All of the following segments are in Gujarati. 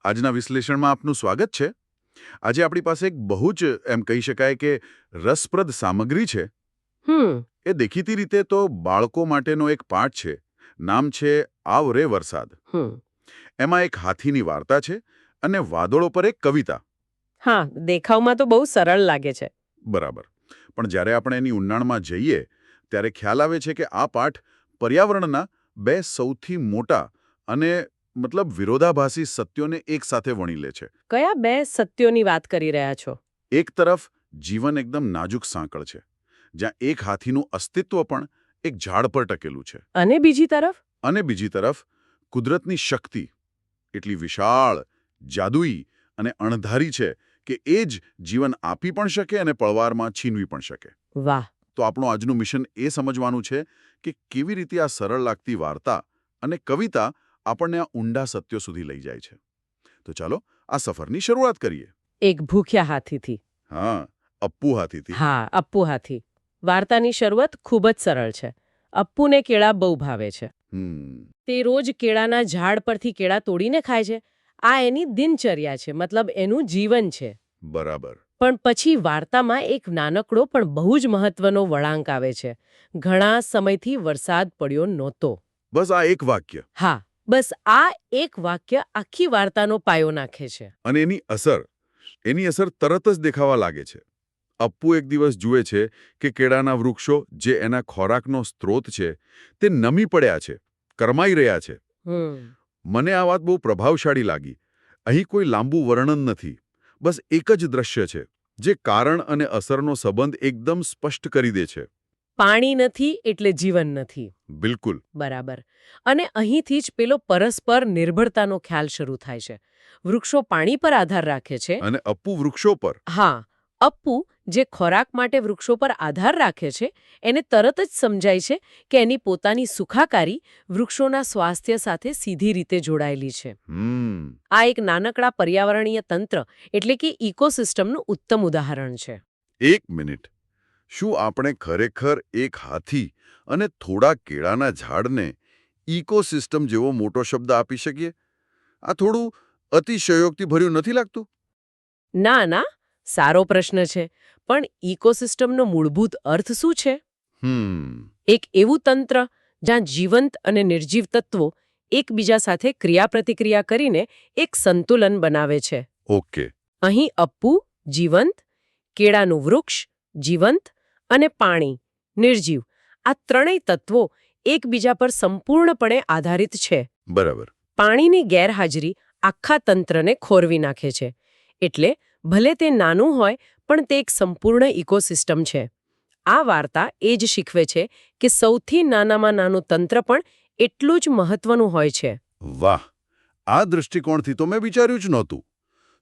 આજના વિશ્લેષણમાં આપનું સ્વાગત છે. આજે આપણી પાસે એક બહુ જ કહી શકાય કે રસપ્રદ સામગ્રી છે. એ દેખીતી રીતે તો બાળકો માટેનો એક પાઠ છે. નામ છે આવ રે વરસાદ. એમાં એક હાથીની વાર્તા છે અને વાદળો પર એક કવિતા. હા, દેખાવમાં તો બહુ સરળ લાગે છે. બરાબર. પણ જ્યારે આપણે એની ઊંડાણમાં જઈએ ત્યારે ખ્યાલ આવે છે કે આ પાઠ પર્યાવરણના બે સૌથી મોટા અને વિરોધાભાસી સત્યોને એક સાથે વણી લે છે. કયા બે સત્યોની વાત કરી રહ્યા છો? એક તરફ જીવન એકદમ નાજુક સાંકળ છે, જ્યાં એક હાથીનું અસ્તિત્વ પણ એક ઝાડ પર ટકેલું છે. અને બીજી તરફ કુદરતની શક્તિ એટલી વિશાળ, જાદુઈ અને અણધારી છે કે એ જ જીવન આપી પણ શકે અને પળવારમાં છીનવી પણ શકે. વાહ! તો આપણું આજનું મિશન એ સમજવાનું છે કે કેવી રીતે આ સરળ લાગતી વાર્તા અને કવિતા આપણને આ ઊંડા સત્યો સુધી લઈ જાય છે. તો ચાલો આ સફરની શરૂઆત કરીએ. એક ભૂખ્યા હાથીથી. હા, અપ્પુ હાથીથી. હા, અપ્પુ હાથી. વાર્તાની શરૂઆત ખૂબ જ સરળ છે. અપ્પુને કેળા બહુ ભાવે છે. તે રોજ કેળાના ઝાડ પરથી કેળા તોડીને ખાય છે. આ એની દિનચર્યા છે, મતલબ એનું જીવન છે. બરાબર. પણ પછી વાર્તામાં એક નાનકડો પણ બહુ જ મહત્વનો વળાંક આવે છે. ઘણા સમયથી વરસાદ પડ્યો નહોતો. બસ આ એક વાક્ય. હા, બસ આ એક વાક્ય આખી વાર્તાનો પાયો નાખે છે. અને એની અસર તરત જ દેખાવા લાગે છે. અપ્પુ એક દિવસ જુએ છે કે કેળાના વૃક્ષો, જે એના ખોરાકનો સ્ત્રોત છે, તે નમી પડ્યા છે, કરમાઈ રહ્યા છે. મને આ વાત બહુ પ્રભાવશાળી લાગી. અહીં કોઈ લાંબુ વર્ણન નથી, બસ એક જ દ્રશ્ય છે, જે કારણ અને અસરનો સંબંધ એકદમ સ્પષ્ટ કરી દે છે. પાણી નથી એટલે જીવન નથી. બિલકુલ. બરાબર. અને અહીંથી જ પેલો પરસ્પર નિર્ભરતાનો ખ્યાલ શરૂ થાય છે. વૃક્ષો પાણી પર આધાર રાખે છે. અને અપ્પુ વૃક્ષો પર. હા, અપ્પુ જે ખોરાક માટે વૃક્ષો પર આધાર રાખે છે, એને તરત જ સમજાય છે કે એની પોતાની સુખાકારી વૃક્ષોના સ્વાસ્થ્ય સાથે સીધી રીતે જોડાયેલી છે. આ એક નાનકડા પર્યાવરણીય તંત્ર એટલે કે ઇકોસિસ્ટમનું ઉત્તમ ઉદાહરણ છે. એક મિનિટ. શું આપણે ખરેખર એક હાથી અને થોડા કેળાના ઝાડને ઇકોસિસ્ટમ જેવો મોટો શબ્દ આપી શકીએ? આ થોડું અતિશયોક્તિભર્યું નથી લાગતું? ના, સારો પ્રશ્ન છે. પણ ઇકોસિસ્ટમનો મૂળભૂત અર્થ શું છે? એક એવું તંત્ર જ્યાં જીવંત અને નિર્જીવ તત્વો એકબીજા સાથે ક્રિયાપ્રતિક્રિયા કરીને એક સંતુલન બનાવે છે. ઓકે. અહીં અપ્પુ જીવંત, કેળાનું વૃક્ષ જીવંત અને પાણી નિર્જીવ, આ ત્રણેય તત્વો એકબીજા પર સંપૂર્ણપણે આધારિત છે. બરાબર. પાણીની ગેરહાજરી આખા તંત્રને ખોરવી નાખે છે. એટલે ભલે તે નાનું હોય પણ તે એક સંપૂર્ણ ઇકોસિસ્ટમ છે. આ વાર્તા એ જ શીખવે છે કે સૌથી નાનામાં નાનું તંત્ર પણ એટલું જ મહત્વનું હોય છે. વાહ! આ દૃષ્ટિકોણથી તો મેં વિચાર્યું જ નહોતું.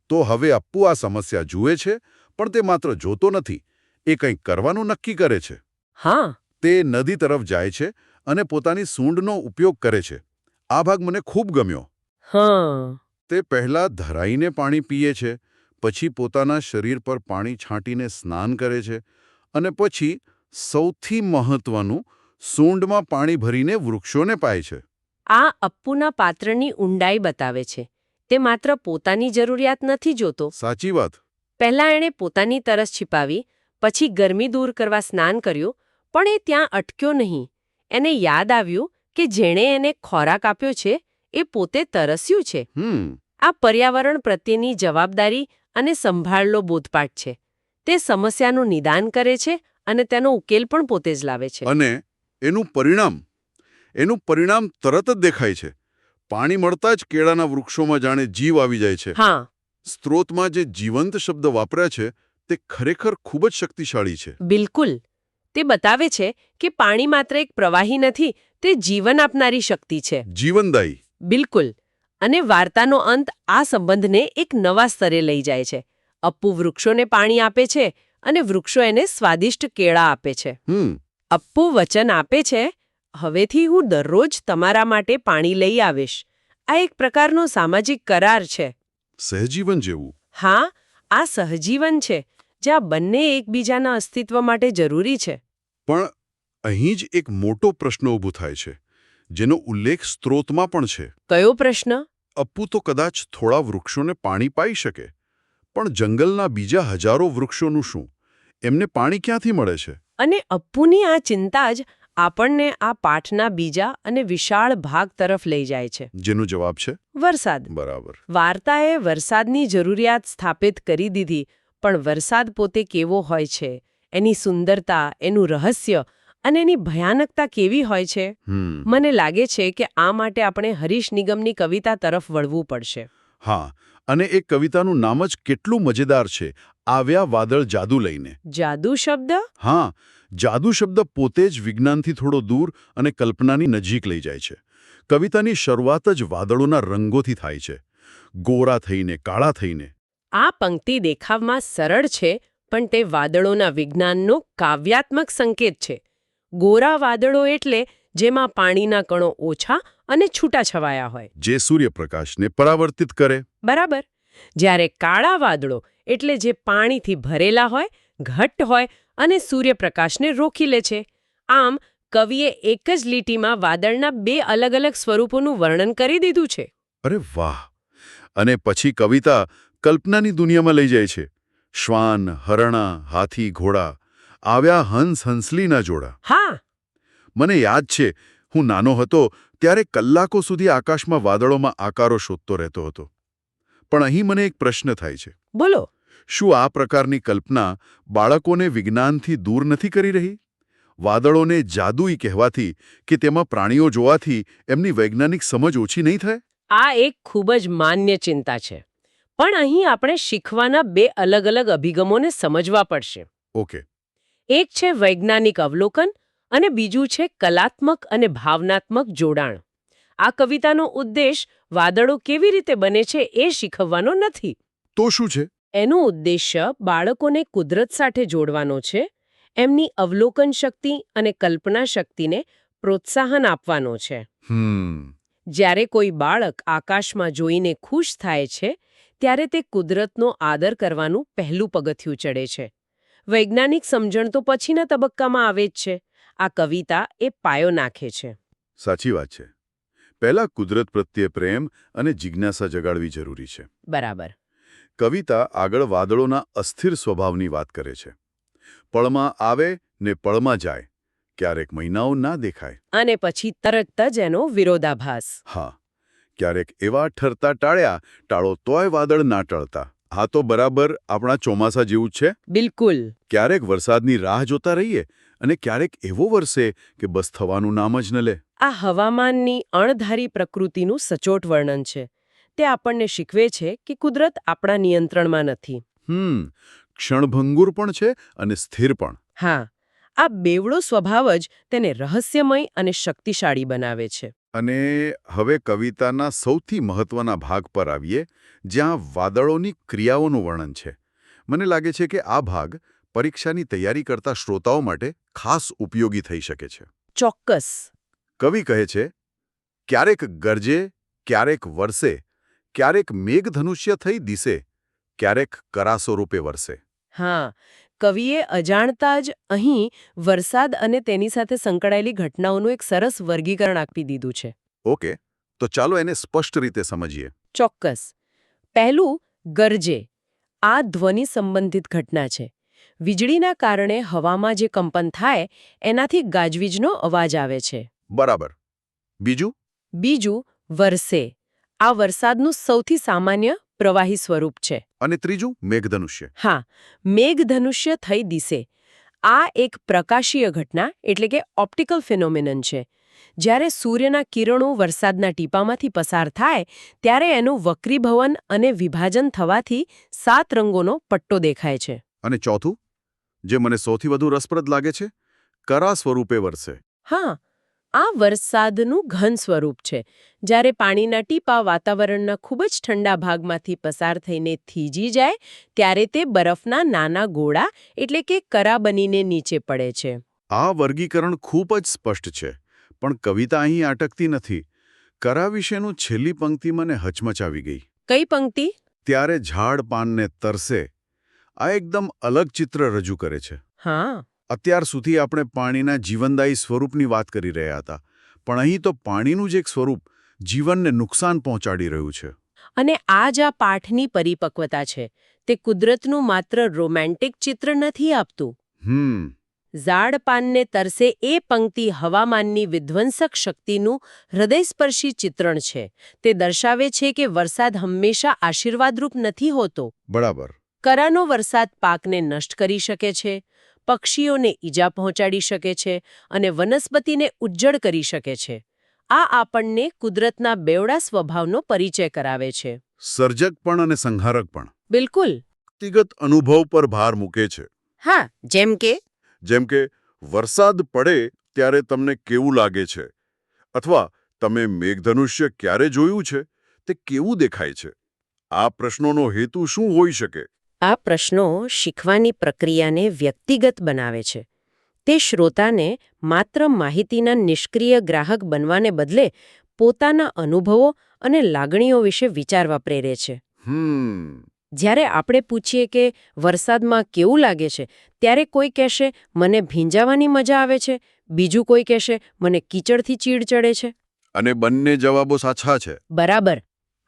તો હવે અપ્પુ આ સમસ્યા જુએ છે, પણ તે માત્ર જોતો નથી, એ કંઈક કરવાનું નક્કી કરે છે. હા. તે નદી તરફ જાય છે અને પોતાની સૂંઢનો ઉપયોગ કરે છે. આ ભાગ મને ખૂબ ગમ્યો. હા. તે પહેલા ધરાઈને પાણી પીએ છે, પછી પોતાના શરીર પર પાણી છાંટીને સ્નાન કરે છે અને પછી સૌથી મહત્વનું, સૂંઢમાં પાણી ભરીને વૃક્ષોને પાય છે. આ અપ્પુના પાત્રની ઊંડાઈ બતાવે છે. તે માત્ર પોતાની જરૂરિયાત નથી જોતો. સાચી વાત. પહેલા એણે પોતાની તરસ छिपाવી, પછી ગરમી દૂર કરવા સ્નાન કર્યું, પણ એ ત્યાં અટક્યો નહીં. એને યાદ આવ્યું કે જેણે એને ખોરાક આપ્યો છે એ પોતે તરસ્યું છે. આ પર્યાવરણ પ્રત્યેની જવાબદારી અને સંભાળનો બોધપાઠ છે. તે સમસ્યાનું નિદાન કરે છે અને તેનો ઉકેલ પણ પોતે જ લાવે છે. અને એનું પરિણામ તરત જ દેખાય છે. પાણી મળતા જ કેળાના વૃક્ષોમાં જાણે જીવ આવી જાય છે. હા. સ્ત્રોતમાં જે જીવંત શબ્દ વાપર્યા છે તે ખરેખર ખૂબ જ શક્તિશાળી છે. બિલકુલ. તે બતાવે છે કે પાણી માત્ર એક પ્રવાહી નથી, તે જીવન આપનારી શક્તિ છે. જીવનદાયી. બિલકુલ. અને વાર્તાનો અંત આ સંબંધને એક નવા સ્તરે લઈ જાય છે. અપ્પુ વૃક્ષોને પાણી આપે છે અને વૃક્ષો એને સ્વાદિષ્ટ કેળા આપે છે. અપ્પુ વચન આપે છે, હવેથી હું દરરોજ તમારા માટે પાણી લઈ આવીશ. આ એક પ્રકારનો સામાજિક કરાર છે. સહજીવન જેવું. હા, આ સહજીવન છે, જ્યાં બંને એકબીજાના અસ્તિત્વ માટે જરૂરી છે. પણ અહીં જ એક મોટો પ્રશ્ન ઊભો થાય છે, જેનો ઉલ્લેખ સ્ત્રોતમાં પણ છે. કયો પ્રશ્ન? અપ્પુ તો કદાચ થોડા વૃક્ષોને પાણી પાઈ શકે, પણ જંગલના બીજા હજારો વૃક્ષોનું શું? એમને પાણી ક્યાંથી મળે છે? અને અપ્પુની આ ચિંતા જ આપણને આ પાઠના બીજા અને વિશાળ ભાગ તરફ લઈ જાય છે. જેનો જવાબ છે વરસાદ. બરાબર. વાર્તાએ વરસાદની જરૂરિયાત સ્થાપિત કરી દીધી, પણ વરસાદ પોતે કેવો હોય છે, એની સુંદરતા, એનું રહસ્ય અને એની ભયાનકતા કેવી હોય છે, મને લાગે છે કે આ માટે આપણે હરીશ નિગમની કવિતા તરફ વળવું પડશે. હા, અને એ કવિતાનું નામ જ કેટલું મજેદાર છે, આવ્યા વાદળ જાદુ લઈને. જાદુ શબ્દ? હા, જાદુ શબ્દ પોતે જ વિજ્ઞાનથી થોડો દૂર અને કલ્પનાની નજીક લઈ જાય છે. કવિતાની શરૂઆત જ વાદળોના રંગોથી થાય છે, ગોરા થઈને, કાળા થઈને. આ પંક્તિ દેખાવમાં સરળ છે, પણ તે વાદળોના વિજ્ઞાનનો કાવ્યાત્મક સંકેત છે. ગોરા વાદળો એટલે જેમાં પાણીના કણો ઓછા અને છૂટાછવાયા હોય, જે સૂર્યપ્રકાશને પરાવર્તિત કરે. બરાબર. જ્યારે કાળા વાદળો એટલે જે પાણીથી ભરેલા હોય, ઘટ્ટ હોય અને સૂર્યપ્રકાશને રોકી લે છે. આમ કવિએ એક જ લીટીમાં વાદળના બે અલગ અલગ સ્વરૂપોનું વર્ણન કરી દીધું છે. અરે વાહ! અને પછી કવિતા કલ્પનાની દુનિયામાં લઈ જાય છે. શ્વાન, હરણા, હાથી, ઘોડા, આવ્યા હંસ હંસલીના જોડા. હા, મને યાદ છે, હું નાનો હતો ત્યારે કલાકો સુધી આકાશમાં વાદળોમાં આકારો શોધતો રહેતો હતો. પણ અહીં મને એક પ્રશ્ન થાય છે. બોલો. શું આ પ્રકારની કલ્પના બાળકોને વિજ્ઞાનથી દૂર નથી કરી રહી? વાદળોને જાદુઈ કહેવાથી કે તેમાં પ્રાણીઓ જોવાથી એમની વૈજ્ઞાનિક સમજ ઓછી નહીં થાય? આ એક ખૂબ જ માન્ય ચિંતા છે. પણ અહીં આપણે શીખવાના બે અલગ અલગ અભિગમોને સમજવા પડશે. ઓકે. એક છે વૈજ્ઞાનિક અવલોકન અને બીજું છે કલાત્મક અને ભાવનાત્મક જોડાણ. આ કવિતાનો ઉદ્દેશ વાદળો કેવી રીતે બને છે એ શીખવવાનો નથી. તો શું છે? એનો ઉદ્દેશ્ય બાળકોને કુદરત સાથે જોડવાનો છે, એમની અવલોકન શક્તિ અને કલ્પના શક્તિને પ્રોત્સાહન આપવાનો છે. જ્યારે કોઈ બાળક આકાશમાં જોઈને ખુશ થાય છે, ત્યારે તે કુદરતનો આદર કરવાનું પહેલું પગથિયું ચડે છે. વૈજ્ઞાનિક સમજણ તો પછીના તબક્કામાં આવે જ છે. આ કવિતા એ પાયો નાખે છે. સાચી વાત છે. પહેલા કુદરત પ્રત્યે પ્રેમ અને જિજ્ઞાસા જગાડવી જરૂરી છે. બરાબર. કવિતા આગળ વાદળોના અસ્થિર સ્વભાવની વાત કરે છે. પળમાં આવે ને પળમાં જાય, ક્યારેક મહિનાઓ ના દેખાય. અને પછી તરત જ એનો વિરોધાભાસ. હા, ક્યારેક એવા ઠરતા ટાળો તોય વાદળ ના ટળતા. હા, તો બરાબર આપણા ચોમાસા જેવું જ છે. બિલકુલ. ક્યારેક વરસાદની રાહ જોતા રહીએ અને ક્યારેક એવો વરસે કે બસ થવાનું નામ જ ન લે. આ હવામાનની અણધારી પ્રકૃતિનું સચોટ વર્ણન છે. તે આપણને શીખવે છે કે કુદરત આપણા નિયંત્રણમાં નથી. ક્ષણભંગુર પણ છે અને સ્થિર પણ. હા, આ બેવડો સ્વભાવ જ તેને રહસ્યમય અને શક્તિશાળી બનાવે છે. અને હવે કવિતાના સૌથી મહત્વના ભાગ પર આવીએ, જ્યાં વાદળોની ક્રિયાઓનું વર્ણન છે. મને લાગે છે કે આ ભાગ પરીક્ષાની તૈયારી કરતા શ્રોતાઓ માટે ખાસ ઉપયોગી થઈ શકે છે. ચોક્કસ. કવિ કહે છે, ક્યારેક ગરજે, ક્યારેક વરસે, ક્યારેક મેઘધનુષ્ય થઈ દિશે, ક્યારેક કરા સ્વરૂપે વરસે. હા, કવિએ અજાણતા જ અહીં વરસાદ અને તેની સાથે સંકળાયેલી ઘટનાઓનું એક સરસ વર્ગીકરણ આપી દીધું છે. ઓકે, તો ચાલો એને સ્પષ્ટ રીતે સમજીએ. ચોક્કસ. પહેલું, ગરજે. આ ધ્વનિ સંબંધિત ઘટના છે. વીજળીના કારણે હવામાં જે કંપન થાય એનાથી ગાજવીજનો અવાજ આવે છે. બરાબર. બીજું? બીજું, વરસે. આ વરસાદનું સૌથી સામાન્ય પ્રવાહી સ્વરૂપ છે. અને ત્રીજું, મેઘધનુષ્ય. હા, મેઘધનુષ્ય થઈ દિશે. આ એક પ્રકાશીય ઘટના એટલે કે ઓપ્ટિકલ ફિનોમિનન છે. જ્યારે સૂર્યના કિરણો વરસાદના ટીપામાંથી પસાર થાય ત્યારે એનું વક્રીભવન અને વિભાજન થવાથી 7 રંગોનો પટ્ટો દેખાય છે. અને ચોથું, જે મને સૌથી વધુ રસપ્રદ લાગે છે, કરા સ્વરૂપે વરસે. હા, આ વરસાદનું ઘન સ્વરૂપ છે. જ્યારે પાણીના ટીપા વાતાવરણના ખૂબ જ ઠંડા ભાગમાંથી પસાર થઈને થીજી જાય ત્યારે તે બરફના નાના ગોળા એટલે કે કરા બનીને નીચે પડે છે. આ વર્ગીકરણ ખૂબ જ સ્પષ્ટ છે, પણ કવિતા અહીં અટકતી નથી. કરા વિશેનું છેલ્લી પંક્તિ મને હચમચાવી ગઈ. કઈ પંક્તિ? ત્યારે ઝાડ પાનને તરસે. આ એકદમ અલગ ચિત્ર રજૂ કરે છે. હા. અત્યાર સુધી આપણે પાણીના જીવનદાયી સ્વરૂપની વાત કરી રહ્યા હતા, પણ અહીં તો પાણીનું જ એક સ્વરૂપ જીવનને નુકસાન પહોંચાડી રહ્યું છે. અને આ જ આ પાઠની પરિપક્વતા છે. તે કુદરતનું માત્ર રોમેન્ટિક ચિત્ર નથી આપતું. ઝાડ પાનને તરસે એ પંક્તિ હવામાનની વિધ્વંસક શક્તિનું હૃદયસ્પર્શી ચિત્રણ છે. તે દર્શાવે છે કે વરસાદ હંમેશા આશીર્વાદરૂપ નથી હોતો. બરાબર. કરાનો વરસાદ પાકને નષ્ટ કરી શકે છે, પક્ષીઓને ઈજા પહોંચાડી શકે છે અને વનસ્પતિને ઉજ્જડ કરી શકે છે. આ આપણને કુદરતના બેવડા સ્વભાવનો પરિચય કરાવે છે. સર્જક પણ અને સંહારક પણ. બિલકુલ. વ્યક્તિગત અનુભવ પર ભાર મૂકે છે. હા, જેમ કે વરસાદ પડે ત્યારે તમને કેવું લાગે છે, અથવા તમે મેઘધનુષ્ય ક્યારે જોયું છે, તે કેવું દેખાય છે. આ પ્રશ્નોનો હેતુ શું હોઈ શકે? આ પ્રશ્નો શીખવાની પ્રક્રિયાને વ્યક્તિગત બનાવે છે. તે શ્રોતાને માત્ર માહિતીના નિષ્ક્રિય ગ્રાહક બનવાને બદલે પોતાના અનુભવો અને લાગણીઓ વિશે વિચારવા પ્રેરે છે. જ્યારે આપણે પૂછીએ કે વરસાદમાં કેવું લાગે છે, ત્યારે કોઈ કહેશે મને ભીંજાવાની મજા આવે છે, બીજું કોઈ કહેશે મને કીચડથી ચીડ ચડે છે. અને બંને જવાબો સાચા છે. બરાબર.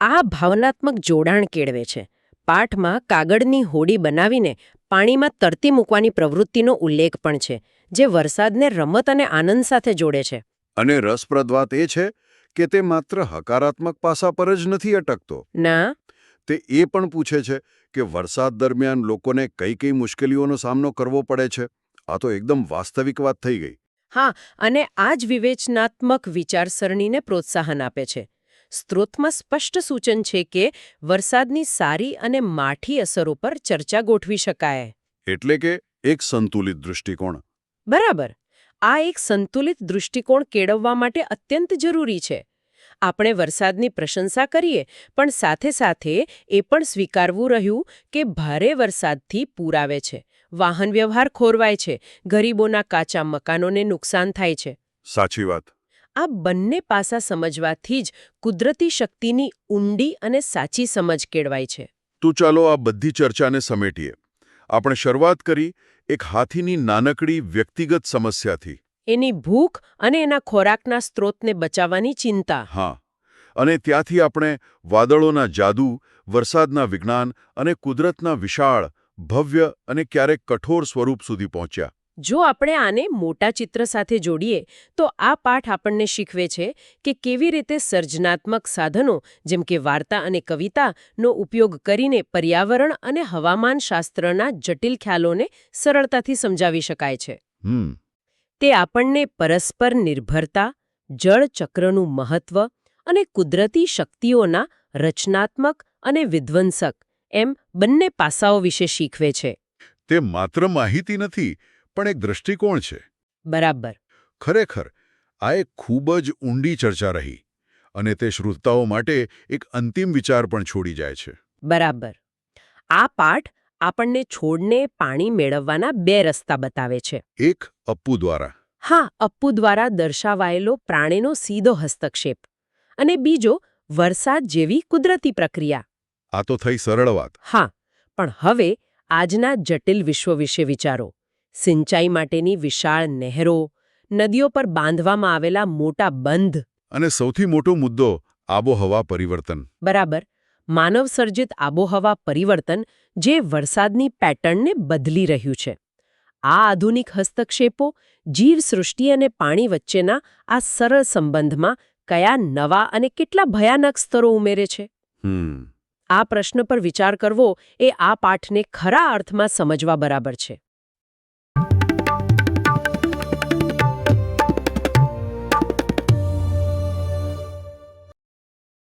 આ ભાવનાત્મક જોડાણ કેળવે છે. પાઠમાં કાગળની હોડી બનાવીને પાણીમાં તરતી મૂકવાની પ્રવૃત્તિનો ઉલ્લેખ પણ છે, જે વરસાદને રમત અને આનંદ સાથે જોડે છે. અને રસપ્રદ વાત એ છે કે તે માત્ર હકારાત્મક પાસા પર જ નથી અટકતો. ના, તે એ પણ પૂછે છે કે વરસાદ દરમિયાન લોકોને કઈ કઈ મુશ્કેલીઓનો સામનો કરવો પડે છે. આ તો એકદમ વાસ્તવિક વાત થઈ ગઈ. હા, અને આ જ વિવેચનાત્મક વિચારસરણીને પ્રોત્સાહન આપે છે. સ્ત્રોતમાં સ્પષ્ટ સૂચન છે કે વરસાદની સારી અને માઠી અસરો પર ચર્ચા ગોઠવી શકાય. એટલે કે એક સંતુલિત દૃષ્ટિકોણ. બરાબર. આ એક સંતુલિત દૃષ્ટિકોણ કેળવવા માટે અત્યંત જરૂરી છે. આપણે વરસાદની પ્રશંસા કરીએ, પણ સાથે સાથે એ પણ સ્વીકારવું રહ્યું કે ભારે વરસાદથી પૂર આવે છે, વાહન વ્યવહાર ખોરવાય છે, ગરીબોના કાચા મકાનોને નુકસાન થાય છે. સાચી વાત. આ બંને પાસા સમજવાથી જ કુદરતી શક્તિની ઊંડી અને સાચી સમજ કેળવાય છે. તો ચાલો આ બધી ચર્ચાને સમેટીએ. આપણે શરૂઆત કરી એક હાથીની નાનકડી વ્યક્તિગત સમસ્યાથી. એની ભૂખ અને એના ખોરાકના સ્ત્રોતને બચાવવાની ચિંતા. હા, અને ત્યાંથી આપણે વાદળોના જાદુ, વરસાદના વિજ્ઞાન અને કુદરતના વિશાળ, ભવ્ય અને ક્યારેક કઠોર સ્વરૂપ સુધી પહોંચ્યા. જો આપણે આને મોટા ચિત્ર સાથે જોડીએ તો આ પાઠ આપણને શીખવે છે કે કેવી રીતે સર્જનાત્મક સાધનો જેમ કે વાર્તા અને કવિતાનો ઉપયોગ કરીને પર્યાવરણ અને હવામાનશાસ્ત્રના જટિલ ખ્યાલોને સરળતાથી સમજાવી શકાય છે. તે આપણને પરસ્પર નિર્ભરતા, જળચક્રનું મહત્વ અને કુદરતી શક્તિઓના રચનાત્મક અને વિધ્વંસક એમ બંને પાસાઓ વિશે શીખવે છે. તે માત્ર માહિતી નથી, પણ એક દૃષ્ટિકોણ છે. બરાબર. ખરેખર આ એક ખૂબ જ ઊંડી ચર્ચા રહી, અને તે શ્રોતાઓ માટે એક અંતિમ વિચાર પણ છોડી જાય છે. બરાબર. આ પાઠ આપણને છોડને પાણી મેળવવાના બે રસ્તા બતાવે છે. એક અપ્પુ દ્વારા. હા, અપ્પુ દ્વારા દર્શાવાયેલો પ્રાણીનો સીધો હસ્તક્ષેપ, અને બીજો વરસાદ જેવી કુદરતી પ્રક્રિયા. આ તો થઈ સરળ વાત. હા, પણ હવે આજના જટિલ વિશ્વ વિશે વિચારો. સિંચાઈ માટેની વિશાળ નહેરો, નદીઓ પર બાંધવામાં આવેલા મોટા બંધ, અને સૌથી મોટો મુદ્દો આબોહવા પરિવર્તન. બરાબર. માનવસર્જિત આબોહવા પરિવર્તન જે વરસાદની પેટર્નને બદલી રહ્યું છે. આ આધુનિક હસ્તક્ષેપો જીવસૃષ્ટિ અને પાણી વચ્ચેના આ સરળ સંબંધમાં કયા નવા અને કેટલા ભયાનક સ્તરો ઉમેરે છે? આ પ્રશ્ન પર વિચાર કરવો એ આ પાઠને ખરા અર્થમાં સમજવા બરાબર છે.